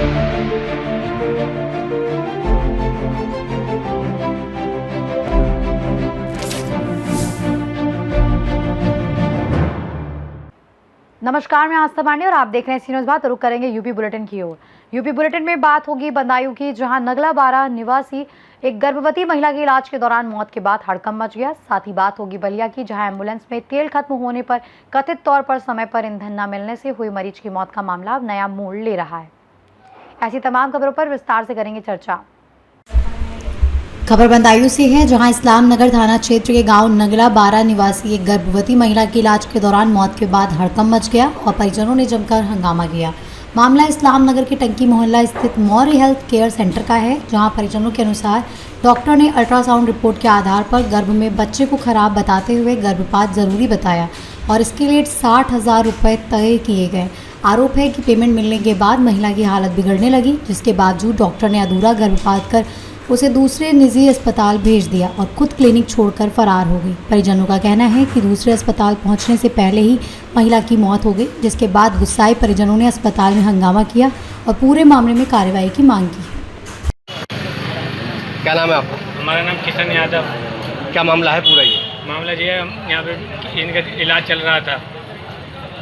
नमस्कार, मैं आस्था पांडे और आप देख रहे हैं सी न्यूज़ बात। रुक करेंगे यूपी बुलेटिन की ओर। यूपी बुलेटिन में बात होगी बदायूं की, जहां नगला बारा निवासी एक गर्भवती महिला के इलाज के दौरान मौत के बाद हड़कंप मच गया। साथ ही बात होगी बलिया की, जहां एम्बुलेंस में तेल खत्म होने पर कथित तौर पर समय पर ईंधन न मिलने से हुई मरीज की मौत का मामला अब नया मोड़ ले रहा है। ऐसी तमाम खबरों पर विस्तार से करेंगे चर्चा। खबर बदायूं से है, जहां इस्लाम नगर थाना क्षेत्र के गांव नगला बारा निवासी एक गर्भवती महिला के इलाज के दौरान मौत के बाद हड़कंप मच गया और परिजनों ने जमकर हंगामा किया। मामला इस्लाम नगर के टंकी मोहल्ला स्थित मौर्य हेल्थ केयर सेंटर का है, जहां परिजनों के अनुसार डॉक्टर ने अल्ट्रासाउंड रिपोर्ट के आधार पर गर्भ में बच्चे को खराब बताते हुए गर्भपात जरूरी बताया और इसके लिए 60,000 रुपये तय किए गए। आरोप है कि पेमेंट मिलने के बाद महिला की हालत बिगड़ने लगी, जिसके बावजूद डॉक्टर ने अधूरा गर्भपात कर उसे दूसरे निजी अस्पताल भेज दिया और खुद क्लिनिक छोड़कर फरार हो गई। परिजनों का कहना है कि दूसरे अस्पताल पहुंचने से पहले ही महिला की मौत हो गई, जिसके बाद गुस्साए परिजनों ने अस्पताल में हंगामा किया और पूरे मामले में कार्रवाई की मांग की। क्या नाम है आपका? हमारा नाम किशन यादव। क्या मामला है पूरा? ये मामला ये है, यहाँ पे इनका इलाज चल रहा था।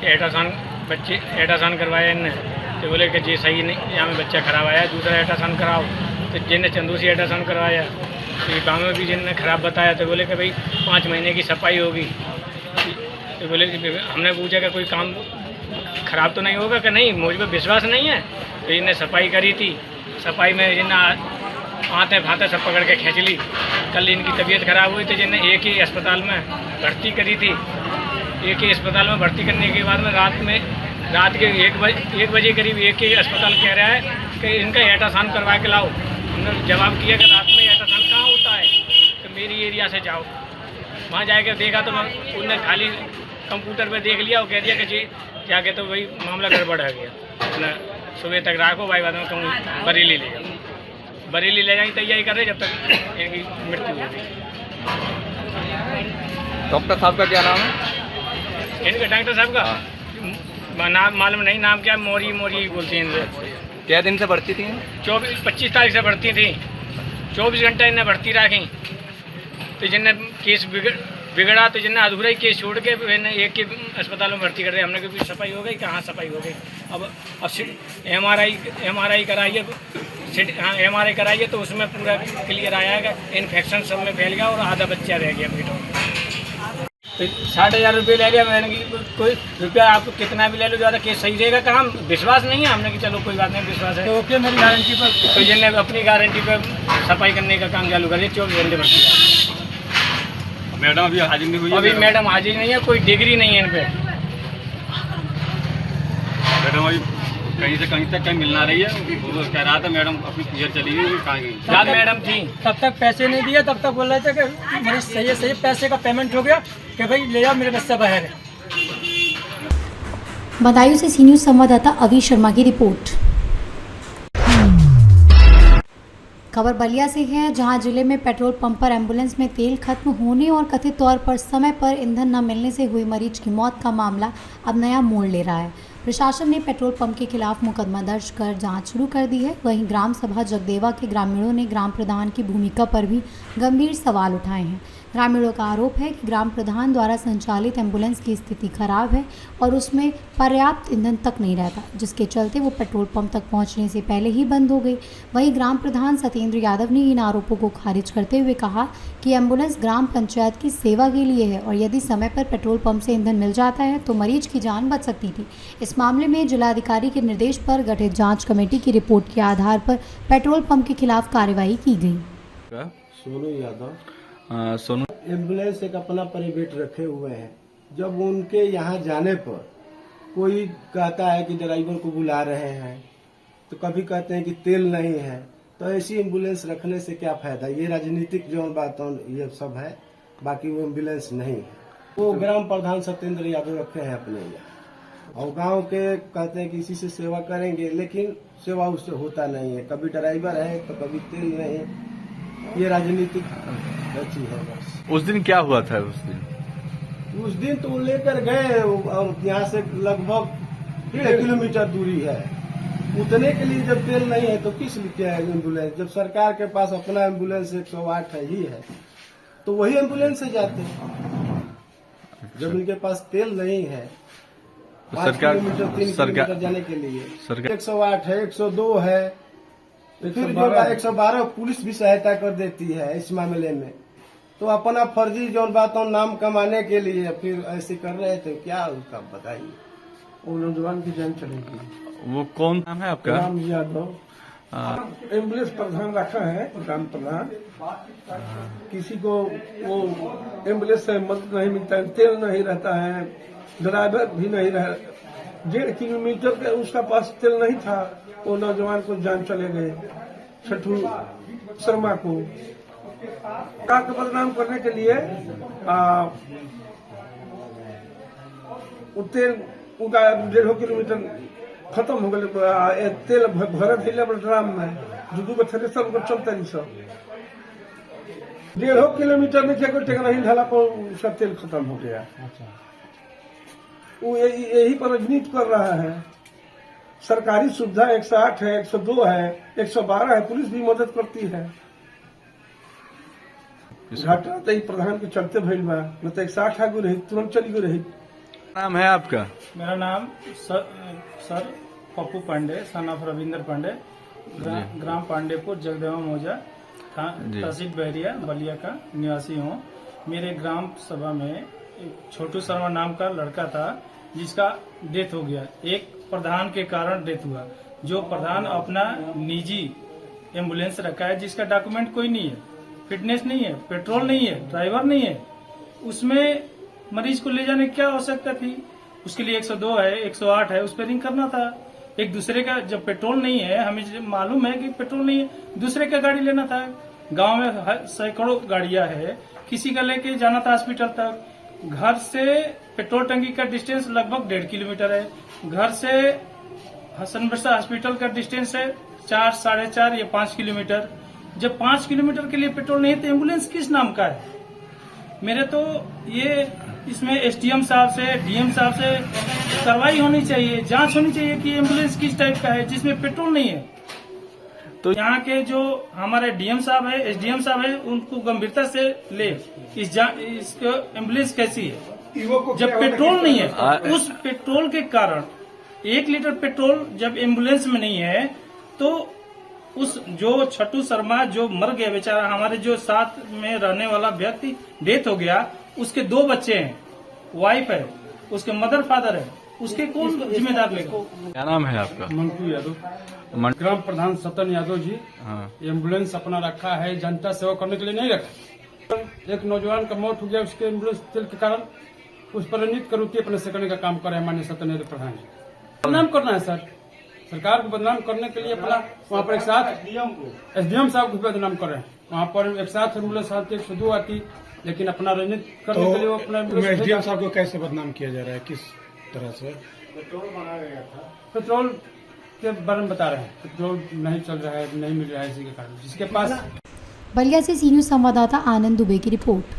अल्ट्रासाउंड करवाया इनने, तो बोले कि जी सही नहीं, यहाँ में बच्चा खराब आया, दूसरा अल्ट्रासाउंड कराओ। तो जिनने चंदूसी अल्ट्रासाउंड करवाया तो ये गाँव में भी जिनने खराब बताया, तो बोले कि भाई 5 महीने की सफाई होगी। तो बोले कि हमने पूछा कि कोई काम खराब तो नहीं होगा कि नहीं, मुझ पर विश्वास नहीं है। तो इनने सफाई करी थी, सफाई में जिन्हें आते फाते सब पकड़ के खींच ली। कल इनकी तबीयत खराब हुई तो जिन्हें एक ही अस्पताल में भर्ती करी थी। एक ही अस्पताल में भर्ती करने के बाद में रात के 1 बजे करीब एक ही अस्पताल कह रहा है कि इनका अल्ट्रासाउंड करवा के लाओ। हमने जवाब किया कि रात में अल्ट्रासाउंड कहाँ होता है, तो मेरी एरिया से जाओ। वहाँ जाके देखा तो उनने खाली कंप्यूटर पे देख लिया और कह दिया कि जी जाके तो वही मामला गड़बड़ है गया, सुबह तक राखो भाई, बाद में कहूँ बरेली ले जाओ। बरेली ले जाने की तैयारी कर रहे जब तक इनकी मृत्यु हो गई। डॉक्टर साहब का क्या नाम है? इनका डॉक्टर साहब का नाम मालूम नहीं, नाम क्या, मोरी बोलती हैं इनसे। क्या दिन से भर्ती थी? 25 तारीख से भर्ती थी। 24 घंटे इन्हें भर्ती रखी। तो जिन्हें केस बिगड़ा तो जिन्हें अधूरा ही केस छोड़ के मैंने एक के अस्पताल में भर्ती कर दिया। हमने कभी सफाई हो गई, कहाँ सफाई हो गई। अब MRI कराइए, MRI कराइए तो उसमें पूरा क्लियर आया है कि इन्फेक्शन सब में फैल गया और आधा बच्चा रह गया पेटों में। तो 60,000 रुपये ले लिया मैंने कि कोई रुपया आप कितना भी ले लो, ज़्यादा केस सही रहेगा। कहाँ विश्वास नहीं है हमने कि चलो कोई बात नहीं, विश्वास है तो ओके मेरी गारंटी पर। तो जिनने अपनी गारंटी पर सफाई करने का काम चालू कर दिया। 24 घंटे भर्ती। मैडम अभी हाजिर नहीं हुई? अभी मैडम हाजिर नहीं है, कोई डिग्री नहीं है इन पर। मैडम अभी कहीं से कहीं तक कहीं मिलना रही है, वो कह रहा था मैडम अपनी क्लियर चली गई, कहाँ गई? जब मैडम थी तब तक पैसे नहीं दिए, तब तक बोल रहे थे कि मेरे सही पैसे का पेमेंट हो गया कि भाई ले जाओ, मेरे बच्चा बाहर है। बदायूं से सी न्यूज़ संवाददाता अभी शर्मा की रिपोर्ट। खबर बलिया से है, जहां जिले में पेट्रोल पंप पर एम्बुलेंस में तेल खत्म होने और कथित तौर पर समय पर ईंधन न मिलने से हुई मरीज की मौत का मामला अब नया मोड़ ले रहा है। प्रशासन ने पेट्रोल पंप के खिलाफ मुकदमा दर्ज कर जांच शुरू कर दी है। वहीं ग्राम सभा जगदेवा के ग्रामीणों ने ग्राम प्रधान की भूमिका पर भी गंभीर सवाल उठाए हैं। ग्रामीणों का आरोप है कि ग्राम प्रधान द्वारा संचालित एम्बुलेंस की स्थिति खराब है और उसमें पर्याप्त ईंधन तक नहीं रहता, जिसके चलते वो पेट्रोल पंप तक पहुंचने से पहले ही बंद हो गई। वहीं ग्राम प्रधान सत्येंद्र यादव ने इन आरोपों को खारिज करते हुए कहा कि एम्बुलेंस ग्राम पंचायत की सेवा के लिए है और यदि समय पर पेट्रोल पंप से ईंधन मिल जाता है तो मरीज की जान बच सकती थी। इस मामले में जिलाधिकारी के निर्देश पर गठित जाँच कमेटी की रिपोर्ट के आधार पर पेट्रोल पंप के खिलाफ कार्रवाई की गई। सोनू यादव। सोनू, एम्बुलेंस एक अपना प्राइवेट रखे हुए हैं। जब उनके यहाँ जाने पर कोई कहता है कि ड्राइवर को बुला रहे हैं, तो कभी कहते हैं कि तेल नहीं है, तो ऐसी एम्बुलेंस रखने से क्या फायदा? ये राजनीतिक जो बात ये सब है, बाकी वो एम्बुलेंस नहीं है। वो ग्राम प्रधान सत्येंद्र यादव रखे हैं अपने यहाँ, और गांव के कहते हैं कि इसी से सेवा करेंगे, लेकिन सेवा उससे होता नहीं है। कभी ड्राइवर है तो कभी तेल नहीं। ये राजनीतिक बची है बस। उस दिन क्या हुआ था? उस दिन तो लेकर गए, और यहाँ से लगभग 1.5 किलोमीटर दूरी है, उतने के लिए जब तेल नहीं है तो किस लिए क्या है एम्बुलेंस? जब सरकार के पास अपना एम्बुलेंस 108 है ही है तो वही एम्बुलेंस से जाते हैं। जब इनके पास तेल नहीं है 5 किलोमीटर 3 किलोमीटर जाने के लिए 108 है 102 है, फिर जो 112 पुलिस भी सहायता कर देती है इस मामले में। तो अपना फर्जी जो बात हो नाम कमाने के लिए फिर ऐसे कर रहे थे, क्या उसका बताइए। वो नौजवान की जान चलेगी। वो कौन नाम है आपका? राम यादव। एम्बुलेंस प्रधान रखा है, ग्राम प्रधान। किसी को वो एम्बुलेंस से मदद नहीं मिलता है, तेल नहीं रहता है, ड्राइवर भी नहीं रहा। 1.5 किलोमीटर के उसका पास तेल नहीं था, वो नौजवान को जान चले गए। छठू शर्मा को कार को बदनाम करने के लिए तेल उनका 1.5 किलोमीटर खत्म हो गए। तेल भरे थे ड्राम में, दू थ्रेसर चलते नहीं सब 1.5 किलोमीटर में टेक नहीं ढाला पर उसका तेल खत्म हो गया। वो यही पर राजनीति कर रहा है। सरकारी सुविधा 108 है, 102 है, 112 है, पुलिस भी मदद करती है। घटना तो प्रधान के चलते भइल बा, न तो 108 आगू रही तुरंत चली गई रही। नाम है आपका? मेरा नाम sir Pappu Pandey, son of Ravinder Pandey, ग्राम पांडेपुर जगदेवा मौजा, तहसील बहरिया बलिया का निवासी हूँ। मेरे ग्राम सभा में एक छोटू शर्मा नाम का लड़का था जिसका डेथ हो गया। एक प्रधान के कारण डेथ हुआ। जो प्रधान अपना निजी एम्बुलेंस रखा है जिसका डॉक्यूमेंट कोई नहीं है, फिटनेस नहीं है, पेट्रोल नहीं है, ड्राइवर नहीं है, उसमें मरीज को ले जाने की क्या आवश्यकता थी? उसके लिए 102 है, 108 है, उस पर रिंग करना था। एक दूसरे का जब पेट्रोल नहीं है, हमें मालूम है कि पेट्रोल नहीं है, दूसरे का गाड़ी लेना था। गांव में सैकड़ों गाड़ियां है, किसी का लेके जाना था हॉस्पिटल तक। घर से पेट्रोल टंकी का डिस्टेंस लगभग 1.5 किलोमीटर है। घर से हसन बिरसा हॉस्पिटल का डिस्टेंस है 4, 4.5 या 5 किलोमीटर। जब 5 किलोमीटर के लिए पेट्रोल नहीं है तो एम्बुलेंस किस नाम का है? मेरे तो ये इसमें एसडीएम साहब से, डीएम साहब से कार्रवाई होनी चाहिए, जांच होनी चाहिए कि एम्बुलेंस किस टाइप का है जिसमें पेट्रोल नहीं है। तो यहाँ के जो हमारे डीएम साहब है, एसडीएम साहब है, उनको गंभीरता से ले। इसको एम्बुलेंस कैसी है जब पेट्रोल नहीं है? उस पेट्रोल के कारण 1 लीटर पेट्रोल जब एम्बुलेंस में नहीं है तो उस जो छठू शर्मा जो मर गया बेचारा, हमारे जो साथ में रहने वाला व्यक्ति डेथ हो गया, उसके 2 बच्चे हैं, वाइफ है, उसके मदर फादर है, उसके कौन जिम्मेदार लेगा? क्या नाम है आपका? मंटू यादव, ग्राम प्रधान सतन यादव जी। हाँ। एम्बुलेंस अपना रखा है, जनता सेवा करने के लिए नहीं रखा। एक नौजवान का मौत हो गया उसके एम्बुलेंस तेल के कारण। उस पर रणनीति करोती अपने से करने का काम कर रहे हैं माननीय सतन यादव प्रधान जी। बदनाम करना है सर, सरकार को बदनाम करने के लिए अपना वहाँ पर एक साथ एसडीएम साहब को बदनाम कर रहे हैं। वहाँ पर एक साथ एम्बुलेंस आती, 102 आती, लेकिन अपना राजनीति करने के लिए वो अपना एसडीएम साहब को कैसे बदनाम किया जा रहा है, किस तरह से? पेट्रोल के बारे में बता रहे हैं, पेट्रोल नहीं चल रहा है, नहीं मिल रहा है, इसी के कारण जिसके पास। बलिया से सी न्यूज़ संवाददाता आनंद दुबे की रिपोर्ट।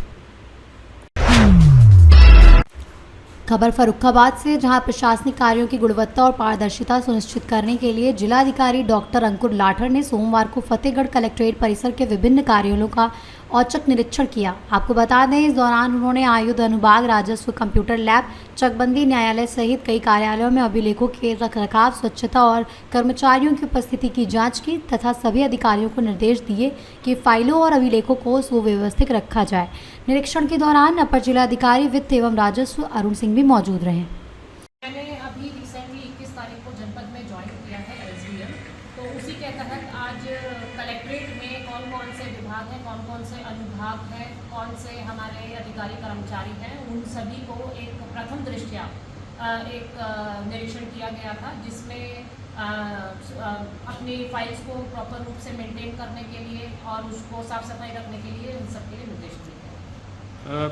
खबर फर्रुखाबाद से, जहां प्रशासनिक कार्यों की गुणवत्ता और पारदर्शिता सुनिश्चित करने के लिए जिलाधिकारी डॉक्टर अंकुर लाठर ने सोमवार को फतेहगढ़ कलेक्ट्रेट परिसर के विभिन्न कार्यालयों का औचक निरीक्षण किया। आपको बता दें, इस दौरान उन्होंने आयुध अनुभाग, राजस्व, कंप्यूटर लैब, चकबंदी न्यायालय सहित कई कार्यालयों में अभिलेखों के रखरखाव, स्वच्छता और कर्मचारियों की उपस्थिति की जांच की तथा सभी अधिकारियों को निर्देश दिए कि फाइलों और अभिलेखों को सुव्यवस्थित रखा जाए। निरीक्षण के दौरान अपर जिलाधिकारी वित्त एवं राजस्व अरुण सिंह भी मौजूद रहे। मैंने अभी रिसेंटली 21 तारीख को जनपद में ज्वाइन किया है एसडीएम, तो उसी के तहत आज कलेक्ट्रेट में कौन कौन से विभाग हैं, कौन कौन से अनुभाग हैं, कौन से हमारे अधिकारी कर्मचारी हैं, उन सभी को एक प्रथम दृष्टया एक निरीक्षण किया गया था, जिसमें अपनी फाइल्स को प्रॉपर रूप से मेंटेन करने के लिए और उसको साफ सफाई रखने के लिए उन सबके लिए निर्देश दिए।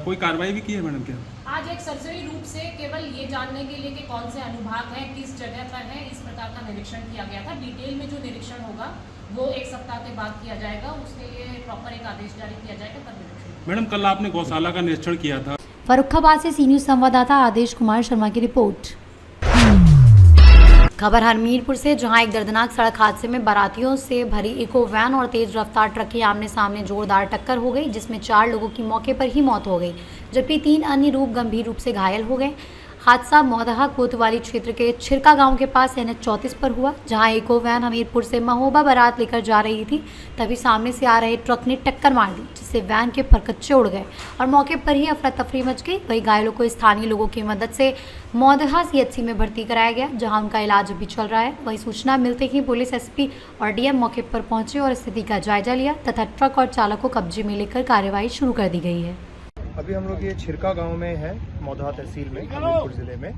कोई कार्रवाई भी की है मैडम क्या? आज एक सरसरी रूप से केवल ये जानने के लिए कि कौन से अनुभाग हैं, किस जगह पर है, इस प्रकार का निरीक्षण किया गया था। डिटेल में जो निरीक्षण होगा वो 1 सप्ताह के बाद किया जाएगा, उसके लिए प्रॉपर एक आदेश जारी किया जाएगा तब निरीक्षण। मैडम कल आपने गौशाला का निरीक्षण किया था। फर्रुखाबाद से सी न्यूज़ संवाददाता आदेश कुमार शर्मा की रिपोर्ट। खबर हमीरपुर से, जहां एक दर्दनाक सड़क हादसे में बारातियों से भरी इको वैन और तेज रफ्तार ट्रक की आमने सामने जोरदार टक्कर हो गई, जिसमें 4 लोगों की मौके पर ही मौत हो गई, जबकि 3 अन्य लोग गंभीर रूप से घायल हो गए। हादसा मौदहा कोतवाली क्षेत्र के छिरका गांव के पास NH 34 पर हुआ, जहां इको वैन हमीरपुर से महोबा बारात लेकर जा रही थी। तभी सामने से आ रहे ट्रक ने टक्कर मार दी, जिससे वैन के परकच्चे उड़ गए और मौके पर ही अफरा तफरी मच गई। वहीं घायलों को स्थानीय लोगों की मदद से मौदहा CHC में भर्ती कराया गया, जहां उनका इलाज अभी चल रहा है। वहीं सूचना मिलते ही पुलिस SP और DM मौके पर पहुंचे और स्थिति का जायजा लिया तथा ट्रक और चालक को कब्जे में लेकर कार्रवाई शुरू कर दी गई है। अभी हम लोग ये छिरका गांव में है, मौदहा तहसील में, हमीरपुर ज़िले में।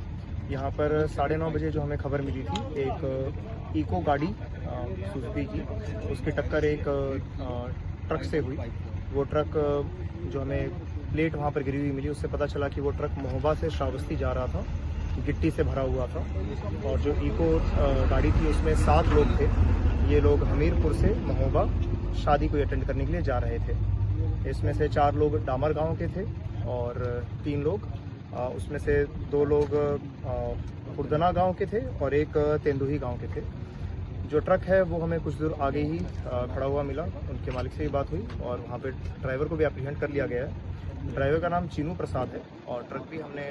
यहाँ पर 9:30 बजे जो हमें खबर मिली थी, एक इको गाड़ी सुजुकी की, उसकी टक्कर एक ट्रक से हुई। वो ट्रक जो हमें प्लेट वहाँ पर गिरी हुई मिली, उससे पता चला कि वो ट्रक महोबा से श्रावस्ती जा रहा था, गिट्टी से भरा हुआ था। और जो इको गाड़ी थी उसमें 7 लोग थे। ये लोग हमीरपुर से महोबा शादी को अटेंड करने के लिए जा रहे थे। इसमें से 4 लोग डामर गांव के थे और 3 लोग उसमें से 2 लोग खुर्दना गांव के थे और एक तेंदुही गांव के थे। जो ट्रक है वो हमें कुछ दूर आगे ही खड़ा हुआ मिला, उनके मालिक से भी बात हुई और वहाँ पे ड्राइवर को भी एप्रीहेंड कर लिया गया है। ड्राइवर का नाम चीनू प्रसाद है और ट्रक भी हमने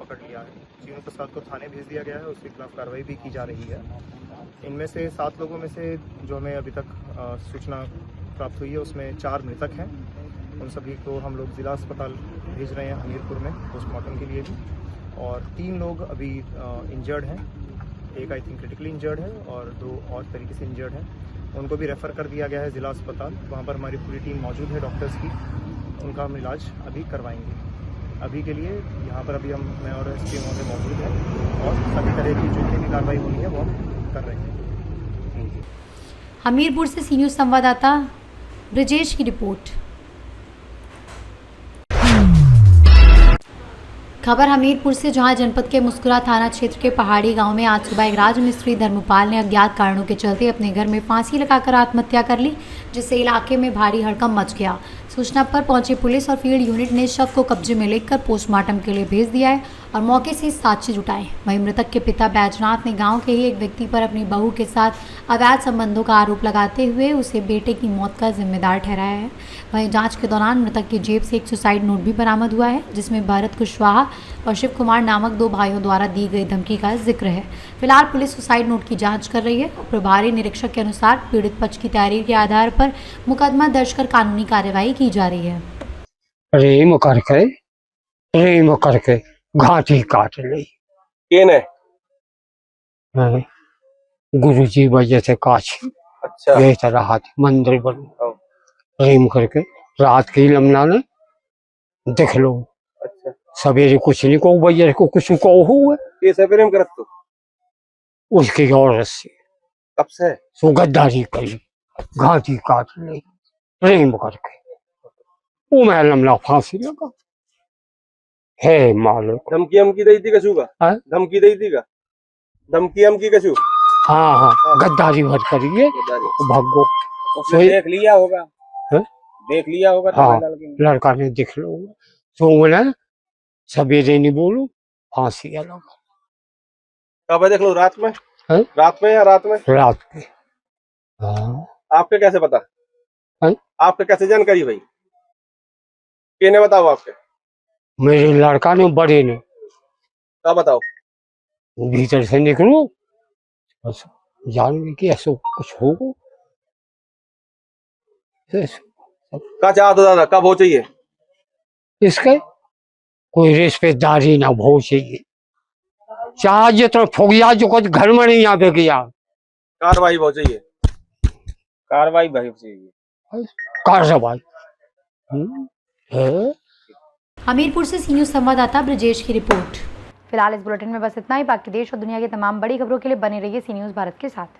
पकड़ लिया है। चीनू प्रसाद को थाने भेज दिया गया है, उसके खिलाफ कार्रवाई भी की जा रही है। इनमें से 7 लोगों में से जो हमें अभी तक सूचना प्राप्त हुई है उसमें 4 मृतक हैं। उन सभी को हम लोग ज़िला अस्पताल भेज रहे हैं हमीरपुर में पोस्टमार्टम के लिए भी, और 3 लोग अभी इंजर्ड हैं। एक आई थिंक क्रिटिकली इंजर्ड है और 2 और तरीके से इंजर्ड हैं। उनको भी रेफ़र कर दिया गया है ज़िला अस्पताल। वहाँ पर हमारी पूरी टीम मौजूद है डॉक्टर्स की, उनका हम इलाज अभी करवाएंगे। अभी के लिए यहाँ पर अभी मैं और SP वहाँ पर मौजूद हैं और सभी तरह की जो भी कार्रवाई होनी है वो हम कर रहे हैं। हमीरपुर से सी न्यूज़ संवाददाता ब्रजेश की रिपोर्ट। खबर हमीरपुर से, जहां जनपद के मुस्कुरा थाना क्षेत्र के पहाड़ी गांव में आज सुबह एक राजमिस्त्री धर्मपाल ने अज्ञात कारणों के चलते अपने घर में फांसी लगाकर आत्महत्या कर ली, जिससे इलाके में भारी हड़कंप मच गया। सूचना पर पहुंची पुलिस और फील्ड यूनिट ने शव को कब्जे में लेकर पोस्टमार्टम के लिए भेज दिया है और मौके से साक्ष्य जुटाए। वहीं मृतक के पिता बैजनाथ ने गांव के ही एक व्यक्ति पर अपनी बहू के साथ अवैध संबंधों का आरोप लगाते हुए उसे बेटे की मौत का जिम्मेदार ठहराया है। वहीं जांच के दौरान मृतक की जेब से एक सुसाइड नोट भी बरामद हुआ है, जिसमें भरत कुशवाहा और शिव कुमार नामक 2 भाइयों द्वारा दी गई धमकी का जिक्र है। फिलहाल पुलिस सुसाइड नोट की जांच कर रही है और प्रभारी निरीक्षक के अनुसार पीड़ित पक्ष की तहरीर के आधार पर मुकदमा दर्ज कर कानूनी कार्रवाई की जा रही है। प्रेम करके घाटी काट ली। गुरु जी वजह से काशी। अच्छा। यही तरह हाथ मंदिर बन प्रेम करके रात की लमना ने देख लो। अच्छा। सवेरे कुछ नहीं को वजह को कुछ को हुआ। कैसे प्रेम करत तो? उसकी औरत से। कब से? सो गद्दारी करी, घाटी काट ली प्रेम करके। वो मैं लमना फांसी लगा है मालिक। धमकी दी थी कछु का? धमकी दी थी का? धमकी कछु? हाँ गद्दारी भर करिए भागो। देख लिया होगा है? देख लिया होगा। हाँ लड़का ने देख लो। तो बोला सवेरे नहीं बोलो फांसी लगा। कब देख लो? रात में है? रात में या रात में? रात में। हाँ। आपके कैसे पता है? आपके कैसे जानकारी भाई? किसने बताओ आपके? मेरे लड़का ने, बड़े ने। क्या बताओ? भीतर से निकलो बस जान कि ऐसा कुछ हो। क्या चाहते दादा? कब हो चाहिए इसके? कोई रिश्तेदारी ना हो चाहिए। चाहे तो फोगिया जो कुछ घर में नहीं आवे गया। कार्रवाई हो चाहिए। कार्रवाई भाई चाहिए। कार्रवाई। हमीरपुर से सी न्यूज़ संवाददाता ब्रजेश की रिपोर्ट। फिलहाल इस बुलेटिन में बस इतना ही। बाकी देश और दुनिया की तमाम बड़ी खबरों के लिए बने रहिए सी न्यूज़ भारत के साथ।